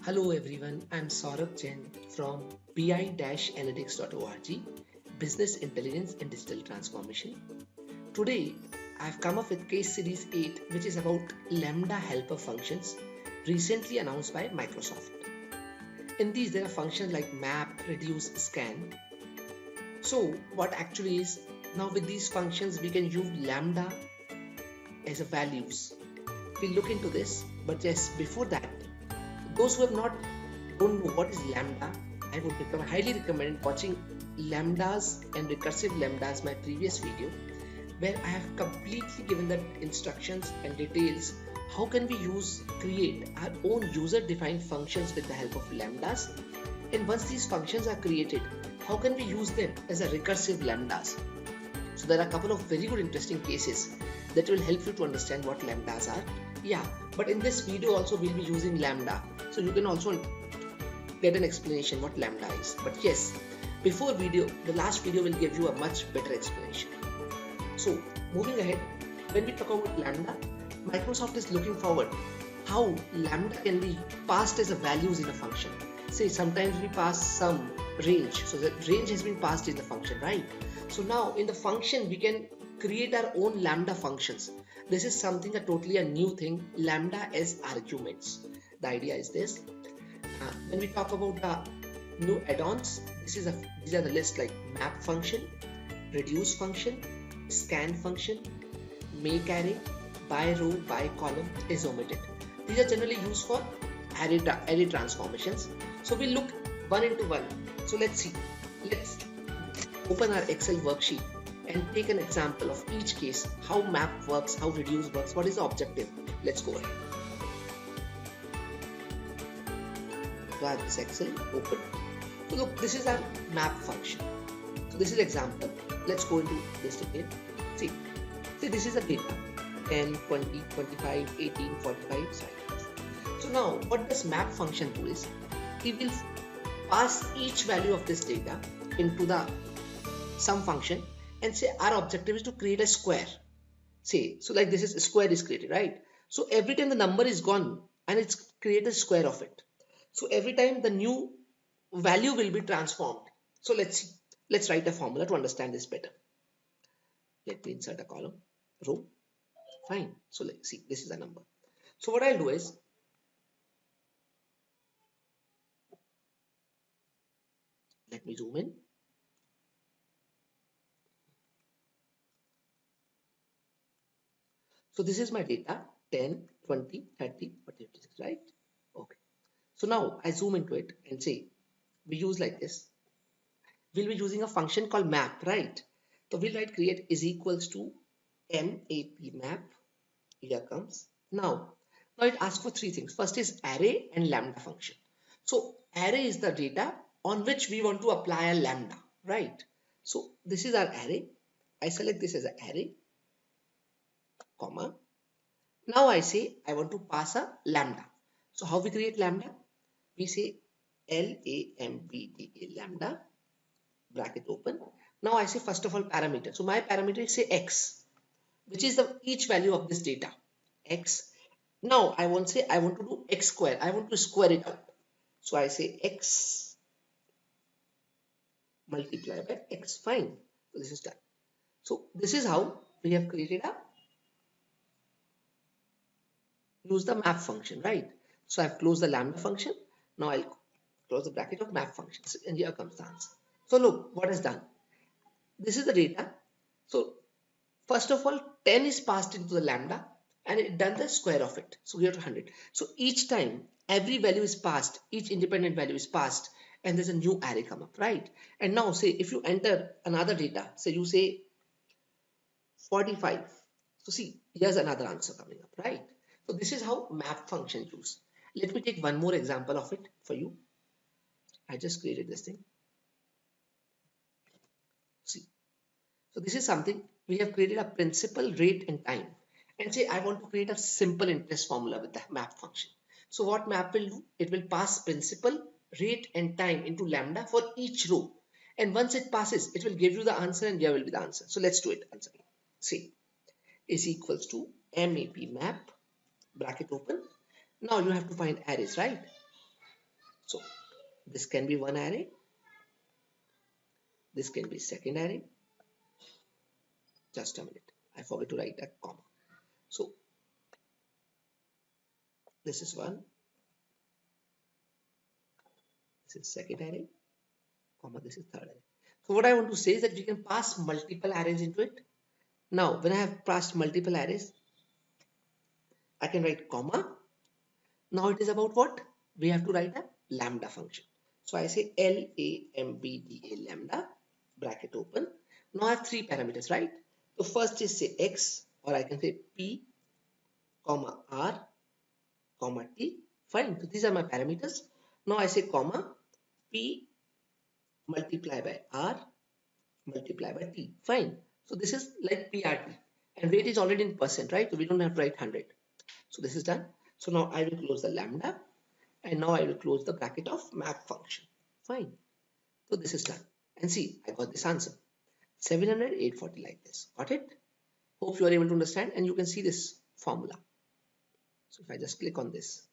Hello everyone, I'm Saurabh Jain from bi-analytics.org, Business Intelligence and Digital Transformation. Today, I've come up with case series 8, which is about lambda helper functions recently announced by Microsoft. In these, there are functions like map, reduce, scan. So, what actually is now with these functions, we can use lambda as a values. We'll look into this, but yes, before that, those who have not don't know what is lambda, I would highly recommend watching lambdas and recursive lambdas, my previous video, where I have completely given the instructions and details how can we create our own user defined functions with the help of lambdas, and once these functions are created, how can we use them as a recursive lambdas. So there are a couple of very good interesting cases that will help you to understand what lambdas are. Yeah, but in this video also we'll be using lambda, so you can also get an explanation what lambda is. But yes, before the last video will give you a much better explanation. So moving ahead, when we talk about lambda, Microsoft is looking forward how lambda can be passed as a values in a function. Say sometimes we pass some range, so that range has been passed in the function, right? So now in the function we can create our own lambda functions. This is something a new thing, lambda as arguments. The idea is this. When we talk about the new add-ons, these are the list like map function, reduce function, scan function, make array, by row, by column is omitted. These are generally used for array transformations. So we'll look one into one. So let's see. Let's open our Excel worksheet and take an example of each case, how map works, how reduce works, what is the objective. Let's go ahead. So I have this Excel open. So look, this is our map function. So this is example. Let's go into this again. See this is a data 10, 20, 25, 18, 45, sorry. So now what this map function do is it will pass each value of this data into the sum function and say our objective is to create a square. Say, so like this is a square is created, right? So every time the number is gone and it's created a square of it. So every time the new value will be transformed. So let's see. Let's write a formula to understand this better. Let me insert a column, row. Fine. So let's see, this is a number. So what I'll do is, let me zoom in. So this is my data 10, 20, 30, 40, 56, right? Okay. So now I zoom into it and say we use like this. We'll be using a function called map, right? So we'll write create is equals to map map. Here comes. Now it asks for three things. First is array and lambda function. So array is the data on which we want to apply a lambda, right? So this is our array. I select this as an array, comma. Now I say I want to pass a lambda. So how we create lambda? We say lambda, lambda, bracket open. Now I say first of all parameter. So my parameter is say x, which is the each value of this data, x. Now I want to do x square. I want to square it out. So I say x multiply by x. Fine. So this is done. So this is how we have created use the map function, right? So I've closed the lambda function. Now I'll close the bracket of map functions, and here comes the answer. So look what is done. This is the data. So first of all, 10 is passed into the lambda and it done the square of it. So we have 100. So each time every value is passed, each independent value is passed, and there's a new array come up, right? And now say if you enter another data, say you say 45. So see, here's another answer coming up, right? So this is how map function use. Let me take one more example of it for you. I just created this thing. See, so this is something we have created a principal, rate, and time. And say I want to create a simple interest formula with the map function. So what map will do? It will pass principal, rate, and time into lambda for each row. And once it passes, it will give you the answer, and here will be the answer. So let's do it. Answer. See, is equals to map map, bracket open. Now you have to find arrays, right? So this can be one array, this can be second array. Just a minute, I forgot to write a comma. So this is one, this is second array, comma, this is third array. So what I want to say is that we can pass multiple arrays into it. Now when I have passed multiple arrays, I can write comma. Now it is about what? We have to write a lambda function. So I say lambda, lambda, bracket open. Now I have three parameters, right? So first is say x, or I can say p, comma r, comma t. Fine. So these are my parameters. Now I say comma p multiply by r multiply by t. Fine. So this is like PRT, and rate is already in percent, right? So we don't have to write 100. So this is done. So now I will close the lambda, and now I will close the bracket of map function. Fine. So this is done. And see, I got this answer. 700, 840 like this. Got it? Hope you are able to understand, and you can see this formula. So if I just click on this,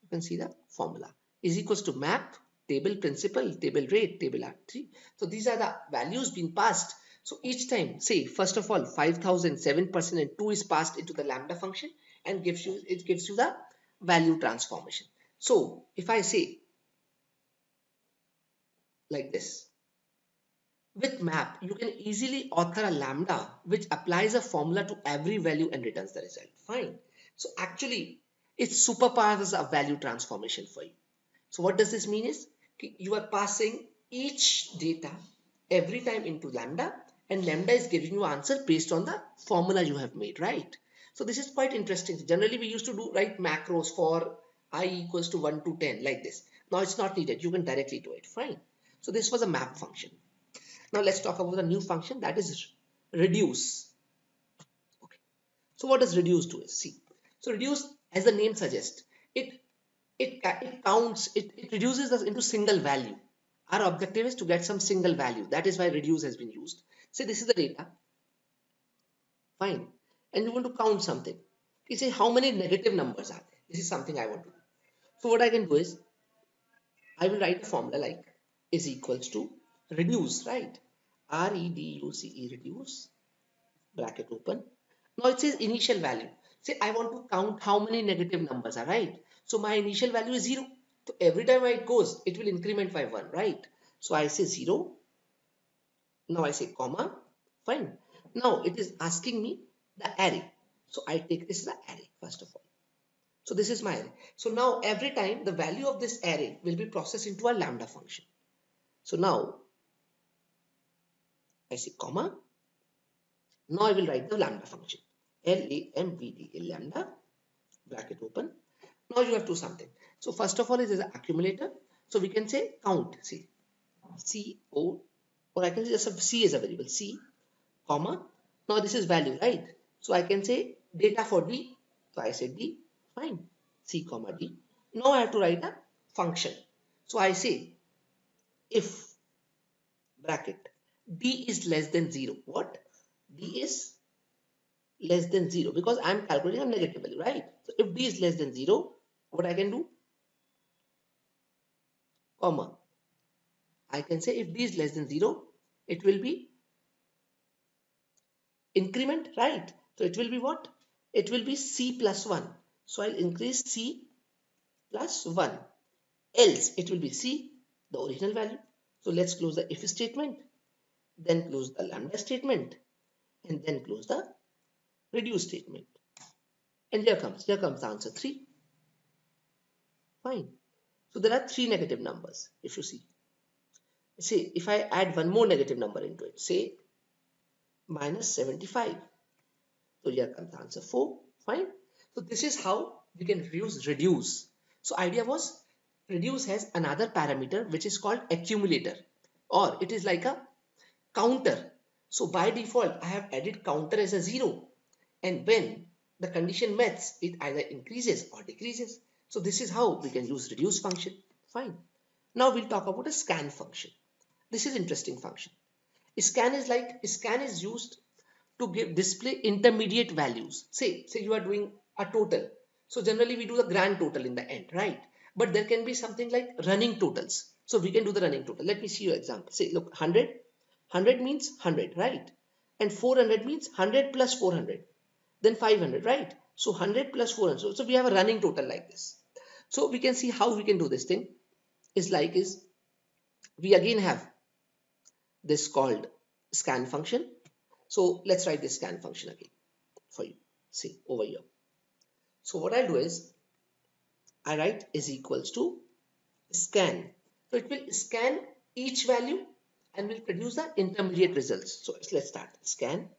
you can see the formula is equals to map, table principal, table rate, table R3. So these are the values being passed. So each time, say, first of all, 5,000, 7% and 2 is passed into the lambda function and gives you the value transformation. So if I say like this, with map, you can easily author a lambda which applies a formula to every value and returns the result. Fine. So actually, it superpowers a value transformation for you. So what does this mean is you are passing each data every time into lambda, and lambda is giving you answer based on the formula you have made, right? So this is quite interesting. Generally, we used to do write macros for I equals to 1 to 10 like this. Now it's not needed. You can directly do it. Fine. So this was a map function. Now let's talk about the new function, that is reduce. Okay. So what does reduce do? See. So reduce, as the name suggests, it counts, it reduces us into single value. Our objective is to get some single value. That is why reduce has been used. Say this is the data. Fine. And you want to count something. You say how many negative numbers are there? This is something I want to do. So what I can do is I will write a formula like is equals to reduce, right? reduce, reduce, bracket open. Now it says initial value. Say I want to count how many negative numbers are, right? So my initial value is 0. So every time it goes, it will increment by 1, right? So I say 0. Now I say comma. Fine. Now it is asking me the array. So I take this as the array first of all. So this is my array. So now every time the value of this array will be processed into a lambda function. So now I say comma. Now I will write the lambda function. lambda, lambda, bracket open. Now you have to do something. So first of all, it is an accumulator. So we can say count. See, C O, or I can say just a C is a variable. C, comma. Now this is value, right? So I can say data for D. So I say D. Fine. C comma D. Now I have to write a function. So I say if bracket D is less than 0. What? D is less than 0 because I am calculating a negative value, right? So if D is less than 0, what I can do? Comma. I can say if D is less than 0, it will be increment, right? So it will be what? It will be C plus 1. So I'll increase C plus 1. Else it will be C, the original value. So let's close the if statement, then close the lambda statement, and then close the reduce statement. And here comes the answer 3. Fine. So there are 3 negative numbers if you see. Say if I add one more negative number into it, say minus 75. So here comes the answer 4. Fine. So this is how we can use reduce. So idea was reduce has another parameter which is called accumulator, or it is like a counter. So by default I have added counter as a 0, and when the condition meets, it either increases or decreases. So this is how we can use reduce function. Fine. Now we'll talk about a scan function. This is interesting function. Scan is used to give display intermediate values. Say you are doing a total. So generally we do the grand total in the end, right? but there can be something like running totals. So we can do the running total. Let me see your example. Say, look, 100 means 100, right? And 400 means 100 plus 400, then 500, right? So 100 plus 400. So we have a running total like this. So we can see how we can do this thing. Is we again have this called scan function. So let's write this scan function again for you. See over here. So what I'll do is I write is equals to scan. So it will scan each value and will produce the intermediate results. So let's start scan.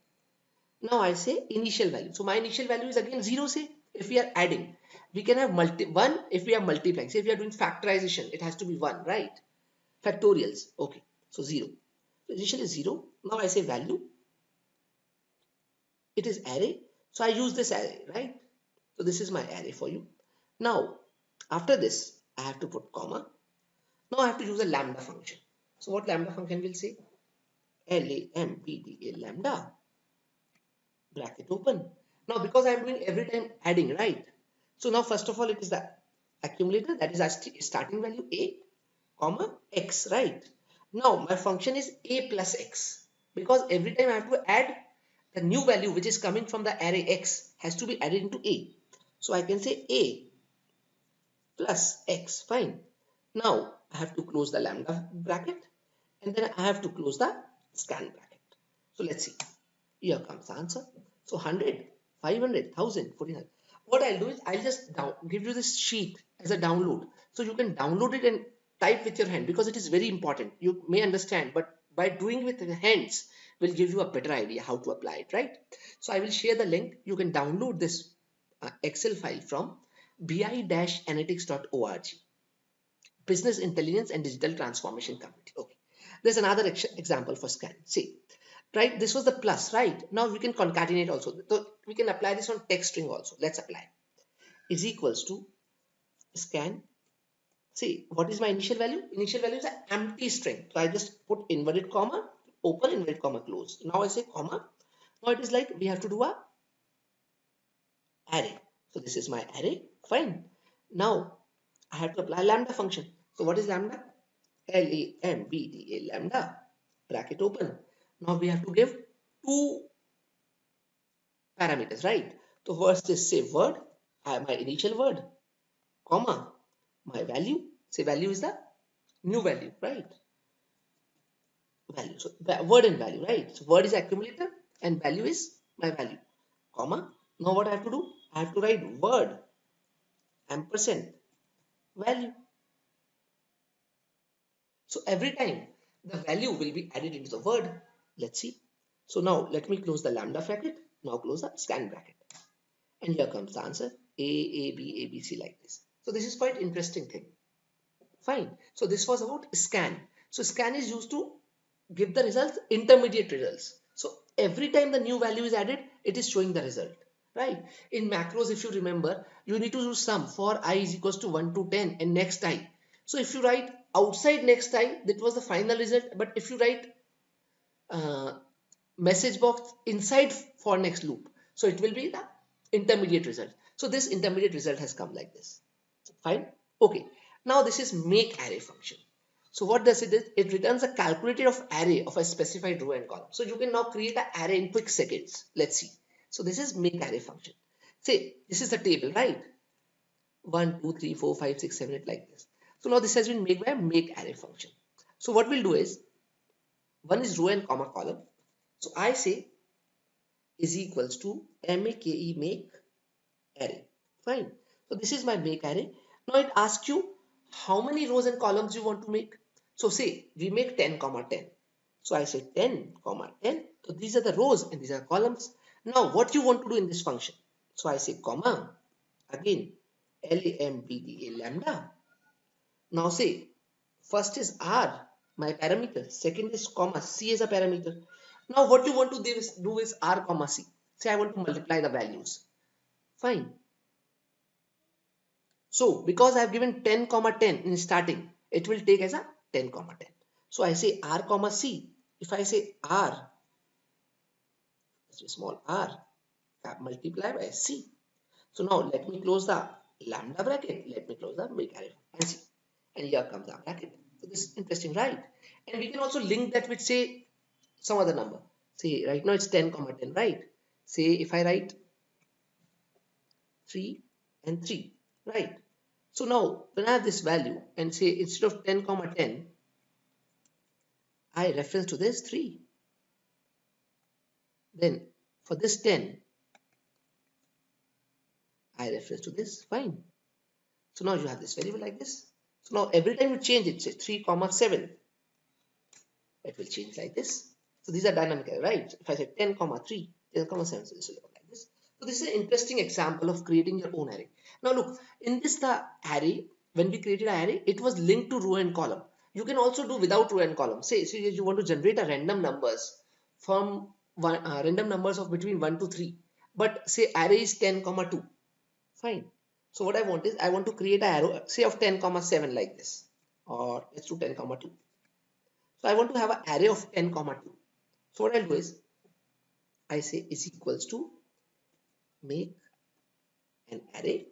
Now I say initial value. So my initial value is again 0. Say if we are adding, we can have 1 if we are multiplying. Say if we are doing factorization, it has to be 1, right? Factorials. Okay. So 0. So initial is 0. Now I say value. It is array. So I use this array, right? So this is my array for you. Now after this, I have to put comma. Now I have to use a lambda function. So what lambda function will say? lambda, lambda, bracket open. Now because I am doing every time adding, right? So now first of all it is the accumulator, that is our starting value a, comma x, right? Now my function is a plus x, because every time I have to add the new value which is coming from the array x has to be added into a. So I can say a plus x, fine. Now I have to close the lambda bracket and then I have to close the scan bracket. So let's see. Here comes the answer. So 100, 500, 1000, 1400. What I'll do is I'll just give you this sheet as a download. So you can download it and type with your hand, because it is very important. You may understand, but by doing with your hands will give you a better idea how to apply it, right? So I will share the link. You can download this Excel file from bi-analytics.org. Business Intelligence and Digital Transformation Committee. Okay. There's another example for scan. See, right? This was the plus, right? Now we can concatenate also. So we can apply this on text string also. Let's apply. Is equals to scan. See, what is my initial value? Initial value is an empty string. So I just put inverted comma, open, inverted comma, close. Now I say comma. Now it is like we have to do a array. So this is my array. Fine. Now I have to apply lambda function. So what is lambda? lambda, lambda, bracket open. Now we have to give two parameters, right? So first is say word, my initial word, comma, my value. Say value is the new value, right? Value. So word and value, right? So word is accumulator and value is my value, comma. Now what I have to do? I have to write word ampersand value. So every time the value will be added into the word. Let's see. So now let me close the lambda bracket. Now close the scan bracket. And here comes the answer. A, B, A, B, C, like this. So this is quite interesting thing. Fine. So this was about scan. So scan is used to give the results, intermediate results. So every time the new value is added, it is showing the result. Right? In macros, if you remember, you need to do sum for I is equals to 1 to 10 and next I. So if you write outside next I, that was the final result. But if you write message box inside for next loop, so it will be the intermediate result. So this intermediate result has come like this. Fine. Okay. Now this is make array function. So what does it do? It returns a calculated of array of a specified row and column. So you can now create an array in quick seconds. Let's see. So this is make array function. Say this is the table, right? 1, 2, 3, 4, 5, 6, 7, 8, like this. So now this has been made by a make array function. So what we'll do is, one is row and comma column. So I say is equals to make array. Fine. So this is my make array. Now it asks you how many rows and columns you want to make. So say we make 10 comma 10. So I say 10 comma 10. So these are the rows and these are columns. Now what you want to do in this function? So I say comma, again lambda, lambda. Now say first is r, my parameter. Second is comma, c is a parameter. Now what you want to do is r comma c. Say I want to multiply the values. Fine. So because I have given 10 comma 10 in starting, it will take as a 10 comma 10. So I say r comma c. If I say r, small r, multiply by c. So now let me close the lambda bracket. Let me close the make array and see. And here comes our bracket. So this is interesting, right? And we can also link that with say some other number. Say right now it's 10 comma 10, right? Say if I write 3 and 3, right? So now when I have this value and say instead of 10 comma 10, I reference to this 3. Then for this 10, I reference to this, fine. So now you have this variable like this. So now every time you change it, say 3 comma 7, it will change like this. So these are dynamic array, right? If I say 10 comma 3, 10 comma 7, so this will look like this. So this is an interesting example of creating your own array. Now look, in this the array, when we created an array, it was linked to row and column. You can also do without row and column. Say you want to generate a random numbers from random numbers of between 1 to 3. But say array is 10 comma 2. Fine. So what I want is I want to create an arrow, say of 10 comma 7 like this, or let's do 10 comma 2. So I want to have an array of 10 comma 2. So what I'll do is I say is equals to make an array.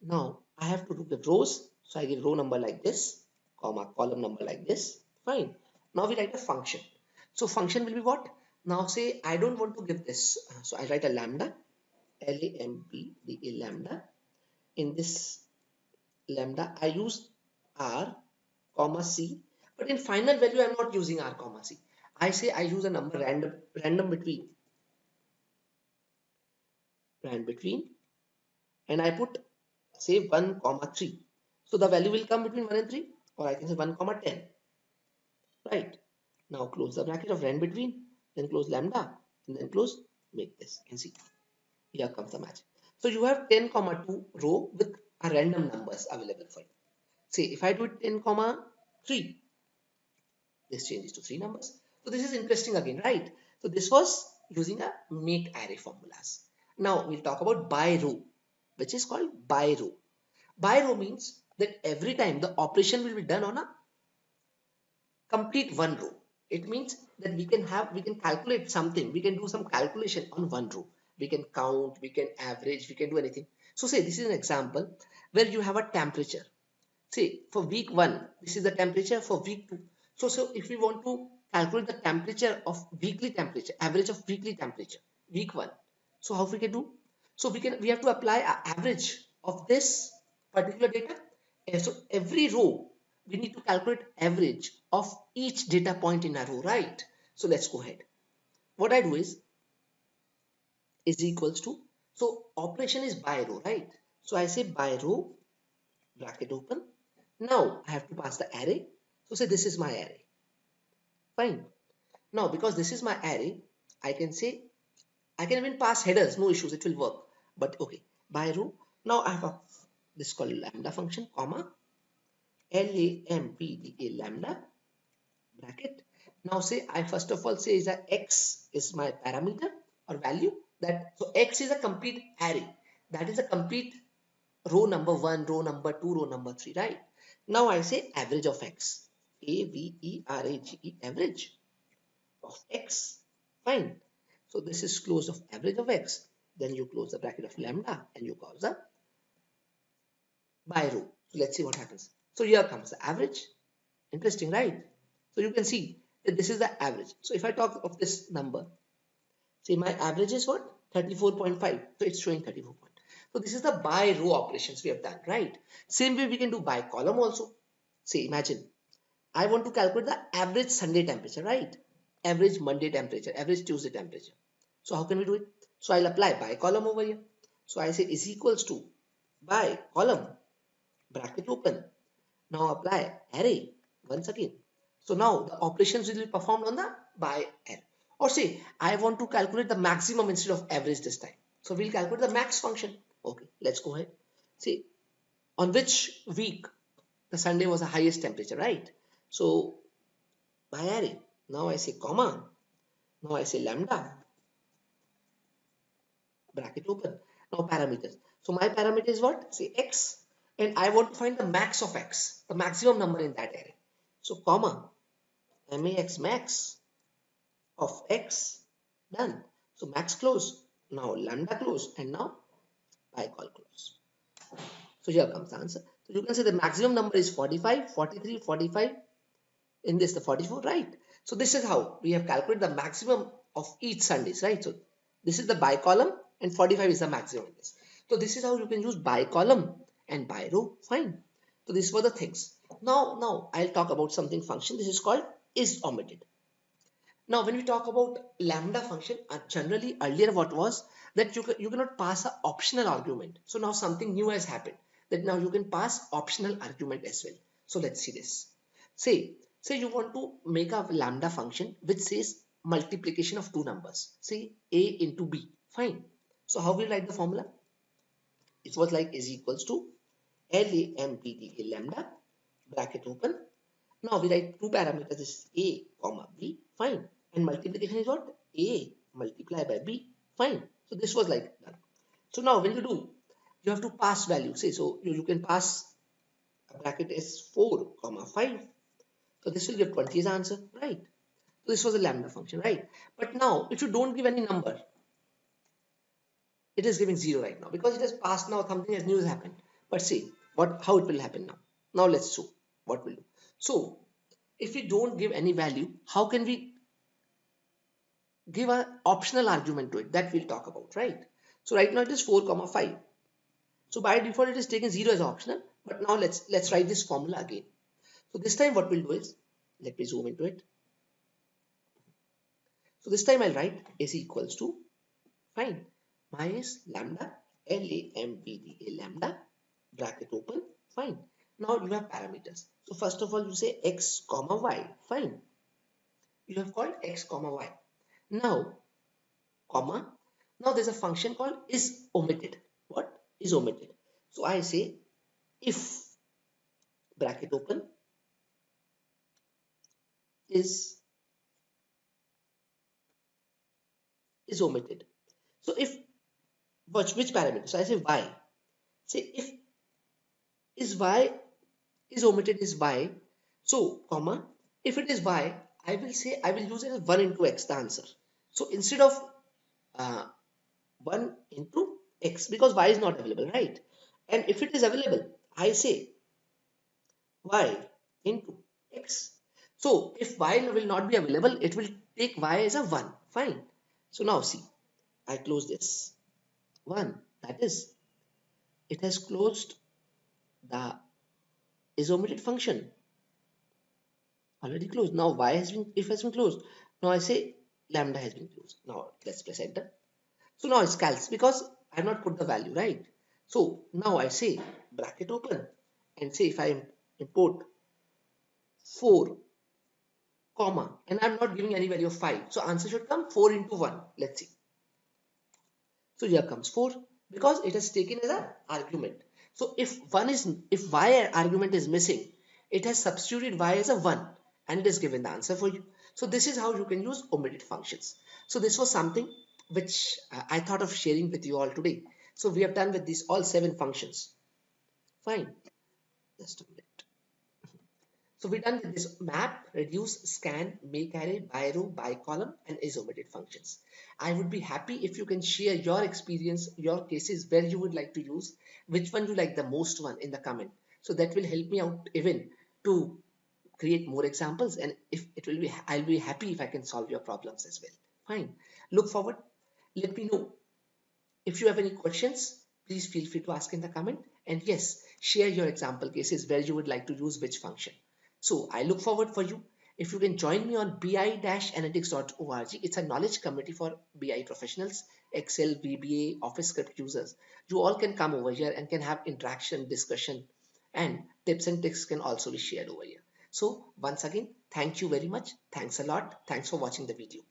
Now I have to do the rows. So I give row number like this, comma column number like this. Fine. Now we write a function. So function will be what? Now say I don't want to give this. So I write a lambda, lambda. Lambda. In this lambda I use r comma c, but in final value I'm not using r comma c. I say I use a number random between, and I put say 1 comma 3. So the value will come between 1 and 3, or I can say 1 comma 10, right? Now close the bracket of rand between, then close lambda, and then close, make this, and see, here comes the match. So you have 10 comma 2 row with a random numbers available for you. Say if I do it 10 comma 3, this changes to 3 numbers. So this is interesting again, right? So this was using a make array formulas. Now we'll talk about by row, which is called by row. By row means that every time the operation will be done on a complete one row. It means that we can calculate something, we can do some calculation on one row. We can count, we can average, we can do anything. So say this is an example where you have a temperature. Say for week 1, this is the temperature for week 2. So if we want to calculate the temperature of weekly temperature, average of weekly temperature, week 1. So how we can do? So we have to apply an average of this particular data. And so every row we need to calculate average of each data point in a row, right? So let's go ahead. What I do is equals to, so operation is by row, right? So I say by row, bracket open. Now I have to pass the array. So say this is my array. Fine. Now because this is my array, I can even pass headers, no issues, it will work. But okay, by row. Now I have this called lambda function, comma lambda bracket. Now say I first of all say is that x is my parameter or value, that so x is a complete array, that is a complete row number 1, row number 2, row number 3, right? Now I say average of x, average, average of x. Fine. So this is close of average of x. Then you close the bracket of lambda and you close the by row. So let's see what happens. So here comes the average. Interesting, right? So you can see that this is the average. So if I talk of this number, say my average is what? 34.5. So it's showing 34. So this is the by row operations we have done, right? Same way we can do by column also. Say imagine I want to calculate the average Sunday temperature, right? Average Monday temperature, average Tuesday temperature. So how can we do it? So I'll apply by column over here. So I say is equals to by column, bracket open. Now apply array once again. So now the operations will be performed on the by array. Or say I want to calculate the maximum instead of average this time. So we'll calculate the max function. Okay, let's go ahead. See on which week the Sunday was the highest temperature, right? So by array. Now I say comma. Now I say lambda, bracket open. Now parameters. So my parameter is what? Say x. And I want to find the max of x, the maximum number in that array. So comma, max of x, done. So max close. Now lambda close, and now by call close. So here comes the answer. So you can say the maximum number is 45, 43, 45. In this the 44, right? So this is how we have calculated the maximum of each Sundays, right? So this is the by column and 45 is the maximum in this. So this is how you can use by column and by row. Fine. So these were the things. Now I'll talk about something function. This is called is omitted. Now, when we talk about lambda function, generally earlier what was that you cannot pass an optional argument. So now something new has happened that now you can pass optional argument as well. So let's see this. Say you want to make a lambda function which says multiplication of two numbers. Say a into b. Fine. So how we write the formula? It was like is equals to lambda lambda bracket open. Now we write two parameters is a comma b. Fine. And multiplication is what? A multiplied by b. Fine. So this was like done. So now when you do, you have to pass value. Say so you can pass a bracket is 4 comma 5. So this will give 20 as answer, right? So this was a lambda function, right? But now if you don't give any number, it is giving 0 right now because it has passed. Now something as new has happened. But see how it will happen now. Now let's show what we'll do. So if we don't give any value, how can we give an optional argument to it? That we'll talk about, right? So right now it is 4 comma 5. So by default it is taking 0 as optional, but now let's write this formula again. So this time what we'll do is, let me zoom into it. So this time I'll write is equals to, fine, my is lambda lambda lambda bracket open. Fine. Now you have parameters. So first of all you say x comma y. Fine. You have called x comma y. Now comma. Now there's a function called is omitted. What is omitted? So I say if bracket open is omitted. So if which parameter? So I say y. Say if is y is omitted is y. So comma, if it is y, I will say I will use it as 1 into x the answer. So instead of 1 into x, because y is not available, right? And if it is available, I say y into x. So if y will not be available, it will take y as a 1. Fine. So now see, I close this 1. That is, it has closed the is omitted function. Already closed. Now y has been closed. Now I say lambda has been closed. Now let's press enter. So now it's calcs because I have not put the value, right? So now I say bracket open and say if I import 4 comma and I'm not giving any value of 5. So answer should come 4 into 1. Let's see. So here comes 4 because it has taken as an argument. So if y argument is missing, it has substituted y as a 1 and it is given the answer for you. So this is how you can use omitted functions. So this was something which I thought of sharing with you all today. So we have done with these all 7 functions. Fine. Just a minute. So we're done with this map, reduce, scan, make array, by row, by column, and is omitted functions. I would be happy if you can share your experience, your cases where you would like to use, which one you like the most one in the comment. So that will help me out even to create more examples, and if it will be, I'll be happy if I can solve your problems as well. Fine. Look forward. Let me know if you have any questions. Please feel free to ask in the comment, and yes, share your example cases where you would like to use which function. So I look forward for you. If you can join me on bi-analytics.org, it's a knowledge community for BI professionals, Excel, VBA, Office script users. You all can come over here and can have interaction, discussion, and tips and tricks can also be shared over here. So once again, thank you very much. Thanks a lot. Thanks for watching the video.